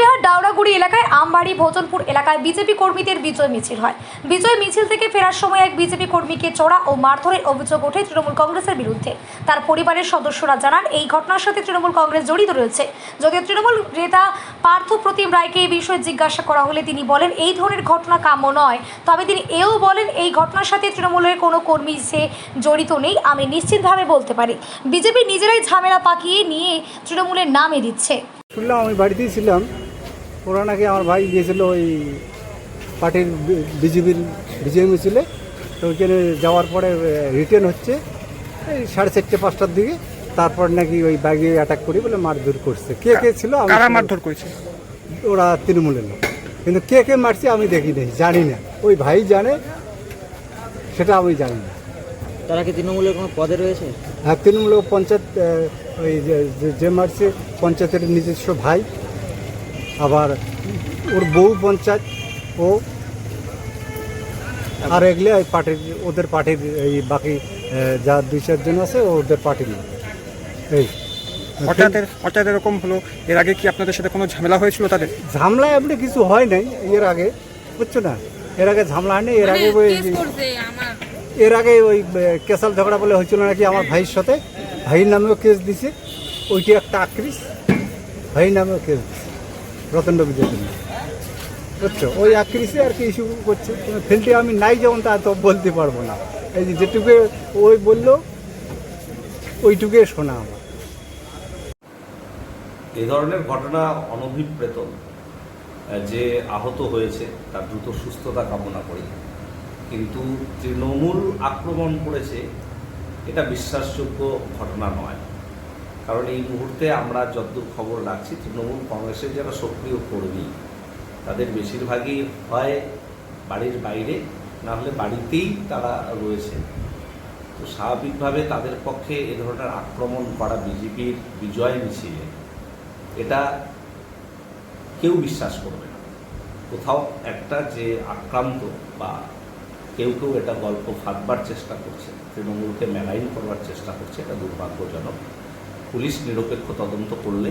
কোচবিহার ডাওরাগুড়ি এলাকায় আমবাড়ি ভোজনপুর এলাকায় বিজেপি কর্মীদের বিজয় মিছিল হয়। বিজয় মিছিল থেকে ফেরার সময় এক বিজেপি কর্মীকে চড়া ও মারধরের অভিযোগ ওঠে তৃণমূল কংগ্রেসের বিরুদ্ধে। তার পরিবারের সদস্যরা জানান এই ঘটনার সাথে তৃণমূল কংগ্রেস জড়িত রয়েছে। যদিও তৃণমূল নেতা পার্থ প্রতিম রায়কে এই বিষয়ে জিজ্ঞাসা করা হলে তিনি বলেন এই ধরনের ঘটনা কাম্য নয়। তবে তিনি এও বলেন এই ঘটনার সাথে তৃণমূলের কোনো কর্মী সে জড়িত নেই, আমি নিশ্চিতভাবে বলতে পারি। বিজেপি নিজেরাই ঝামেলা পাকিয়ে নিয়ে তৃণমূলের নামে দিচ্ছে। শুনলাম, আমি বাড়িতেই ছিলাম, ওরা নাকি আমার ভাই গিয়েছিল ওই পার্টির বিজেপির বিজয় মিছিলে, তো ওইখানে যাওয়ার পরে রিটার্ন হচ্ছে এই 4:30 5টার দিকে, তারপর নাকি ওই ব্যাগে অ্যাটাক করি বলে মারধর করছে। কে কে ছিল? কারা মারধর করেছে? ওরা তৃণমূলের লোক, কিন্তু কে কে মারছে আমি দেখি নাই, জানি না। ওই ভাই জানে, সেটা আমি জানি না। তারা কি তৃণমূলের কোনো পদে রয়েছে? হ্যাঁ, তৃণমূল পঞ্চায়েত, ওই যে মারছে পঞ্চায়েতের নিজস্ব ভাই, আবার ওর বউ পঞ্চায়েত, ও আর এগুলো ওই পার্টির, ওদের পার্টির এই বাকি যা 2-4 জন আছে ওদের পার্টির লোক। এই হঠাৎ এরকম হলো, এর আগে কি আপনাদের সাথে কোনো ঝামেলা হয়েছিল তাদের? ঝামেলায় এমনি কিছু হয় নাই এর আগে, বুঝছো না? এর আগে ঝামেলা হয়নি। এর আগে ওই কেসাল ঝগড়া বলে হয়েছিল নাকি আমার ভাইয়ের সাথে, ভাইয়ের নামেও কেস দিছে। ওইটি একটা আক্রিস, ভাইয়ের নামেও কেস দিছে রতন বিজয় জন্য, বুঝছো? ওই আক্রিসে আর কি ইস্যু করছে। ফিল্ডে আমি নাই, যেমন তা তো বলতে পারবো না। এই যেটুকু ওই বললো ওইটুকুই শোনা আমার। এ ধরনের ঘটনা অনভিপ্রেত। যে আহত হয়েছে তার দ্রুত সুস্থতা কামনা করি, কিন্তু তৃণমূল আক্রমণ করেছে এটা বিশ্বাসযোগ্য ঘটনা নয়। কারণ এই মুহূর্তে আমরা যতদূর খবর রাখছি, তৃণমূল কংগ্রেসের যারা সক্রিয় কর্মী তাদের বেশিরভাগই হয় বাড়ির বাইরে, না হলে বাড়িতেই তারা রয়েছে। তো স্বাভাবিকভাবে তাদের পক্ষে এ ধরনের আক্রমণ করা বিজেপির বিজয় মিছিলে এটা কেউ বিশ্বাস করবে না। কোথাও একটা যে আক্রান্ত বা কেউ কেউ এটা গল্প ফাঁদবার চেষ্টা করছে, তৃণমূলকে মেলাইন করবার চেষ্টা করছে, এটা দুর্ভাগ্যজনক। পুলিশ নিরপেক্ষ তদন্ত করলে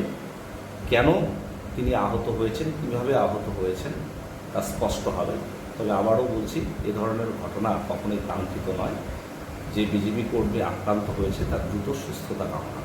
কেন তিনি আহত হয়েছেন, কীভাবে আহত হয়েছেন তা স্পষ্ট হবে। তবে আবারও বলছি, এ ধরনের ঘটনা কখনোই কাঙ্ক্ষিত নয়। যে বিজেপি কর্মী আক্রান্ত হয়েছে তার দ্রুত সুস্থতা কামনা।